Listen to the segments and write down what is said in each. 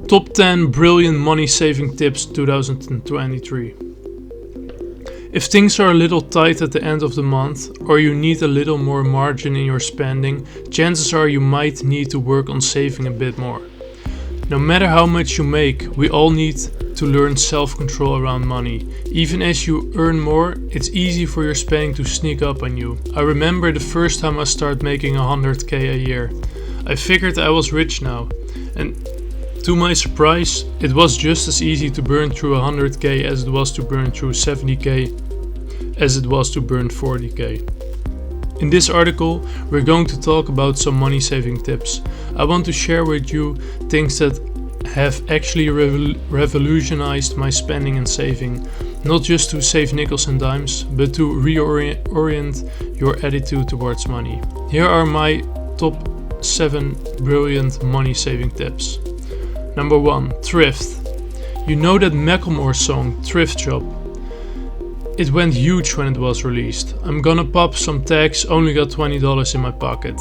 Top 10 Brilliant Money Saving Tips 2023. If things are a little tight at the end of the month, or you need a little more margin in your spending, chances are you might need to work on saving a bit more. No matter how much you make, we all need to learn self-control around money. Even as you earn more, it's easy for your spending to sneak up on you. I remember the first time I started making 100k a year. I figured I was rich now, and to my surprise, it was just as easy to burn through 100k as it was to burn through 70k as it was to burn 40k. In this article, we're going to talk about some money saving tips. I want to share with you things that have actually revolutionized my spending and saving, not just to save nickels and dimes, but to reorient your attitude towards money. Here are my top 7 brilliant money saving tips. Number 1. Thrift. You know that Macklemore song, Thrift Shop? It went huge when it was released. I'm gonna pop some tags, only got $20 in my pocket.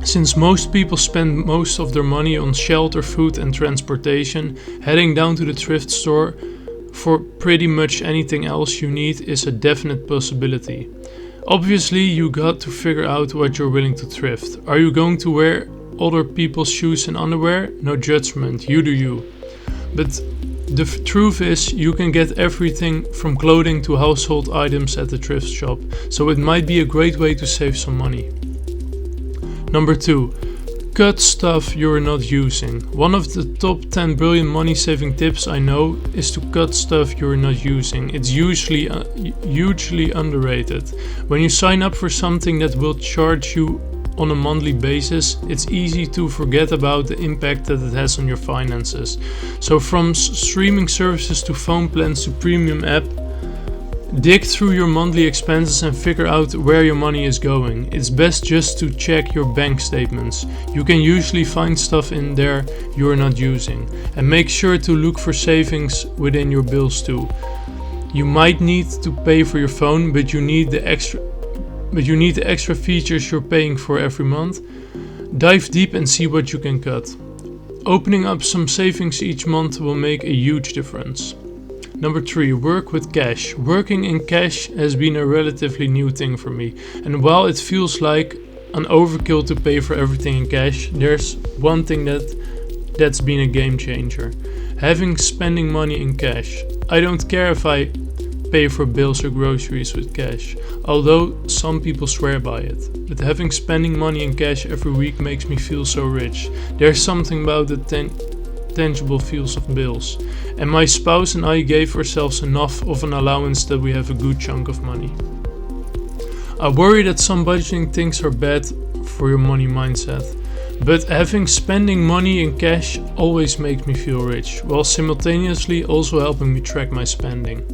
Since most people spend most of their money on shelter, food and transportation, heading down to the thrift store for pretty much anything else you need is a definite possibility. Obviously, you got to figure out what you're willing to thrift. Are you going to wear other people's shoes and underwear? No judgment, you do you. But the truth is, you can get everything from clothing to household items at the thrift shop, so it might be a great way to save some money. Number 2. Cut stuff you're not using. One of the top 10 brilliant money saving tips I know is to cut stuff you're not using. It's usually hugely underrated. When you sign up for something that will charge you on a monthly basis, it's easy to forget about the impact that it has on your finances. So from streaming services to phone plans to premium app, dig through your monthly expenses and figure out where your money is going. It's best just to check your bank statements. You can usually find stuff in there you're not using. And make sure to look for savings within your bills too. You might need to pay for your phone, but you need the extra features you're paying for every month. Dive deep and see what you can cut. Opening up some savings each month will make a huge difference. Number 3. Work with cash. Working in cash has been a relatively new thing for me, and while it feels like an overkill to pay for everything in cash, there's one thing that's been a game changer. Having spending money in cash. I don't care if I pay for bills or groceries with cash, although some people swear by it. But having spending money in cash every week makes me feel so rich. There's something about the tangible feels of bills. And my spouse and I gave ourselves enough of an allowance that we have a good chunk of money. I worry that some budgeting things are bad for your money mindset, but having spending money in cash always makes me feel rich, while simultaneously also helping me track my spending.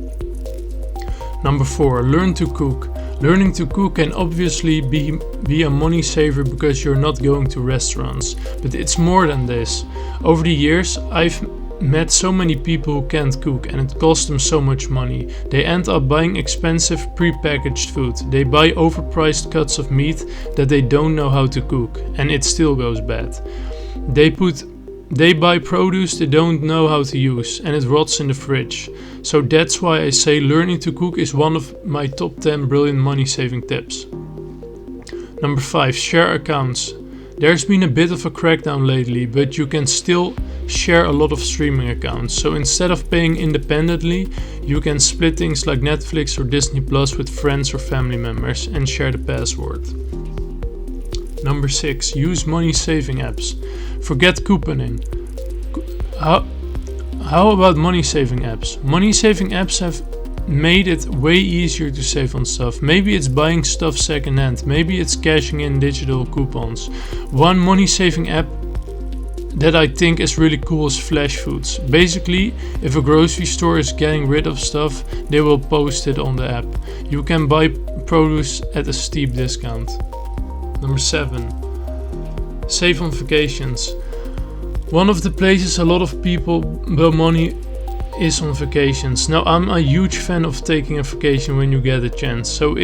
Number 4. Learn to cook. Learning to cook can obviously be a money saver because you're not going to restaurants, but it's more than this. Over the years, I've met so many people who can't cook and it costs them so much money. They end up buying expensive pre-packaged food. They buy overpriced cuts of meat that they don't know how to cook, and it still goes bad. They buy produce they don't know how to use, and it rots in the fridge. So that's why I say learning to cook is one of my top 10 brilliant money saving tips. Number 5. Share accounts. There's been a bit of a crackdown lately, but you can still share a lot of streaming accounts. So instead of paying independently, you can split things like Netflix or Disney Plus with friends or family members and share the password. Number 6. Use money saving apps. Forget couponing. How about money saving apps? Money saving apps have made it way easier to save on stuff. Maybe it's buying stuff secondhand. Maybe it's cashing in digital coupons. One money saving app that I think is really cool is Flash Foods. Basically, if a grocery store is getting rid of stuff, they will post it on the app. You can buy produce at a steep discount. Number 7. Save on vacations. One of the places a lot of people blow money is on vacations. Now, I'm a huge fan of taking a vacation when you get a chance. So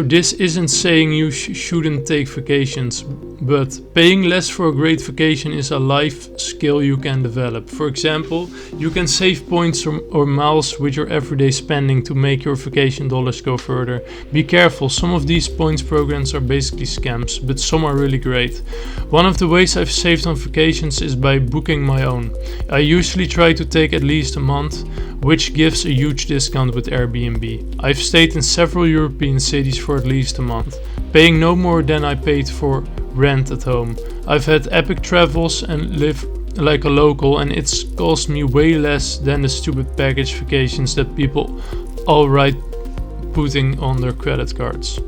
this isn't saying you shouldn't take vacations, But paying less for a great vacation is a life skill you can develop. For example, you can save points or miles with your everyday spending to make your vacation dollars go further. Be careful, some of these points programs are basically scams, but some are really great. One of the ways I've saved on vacations is by booking my own. I usually try to take at least a month, which gives a huge discount with Airbnb. I've stayed in several European cities for at least a month, paying no more than I paid for rent at home. I've had epic travels and live like a local, and it's cost me way less than the stupid package vacations that people all right putting on their credit cards.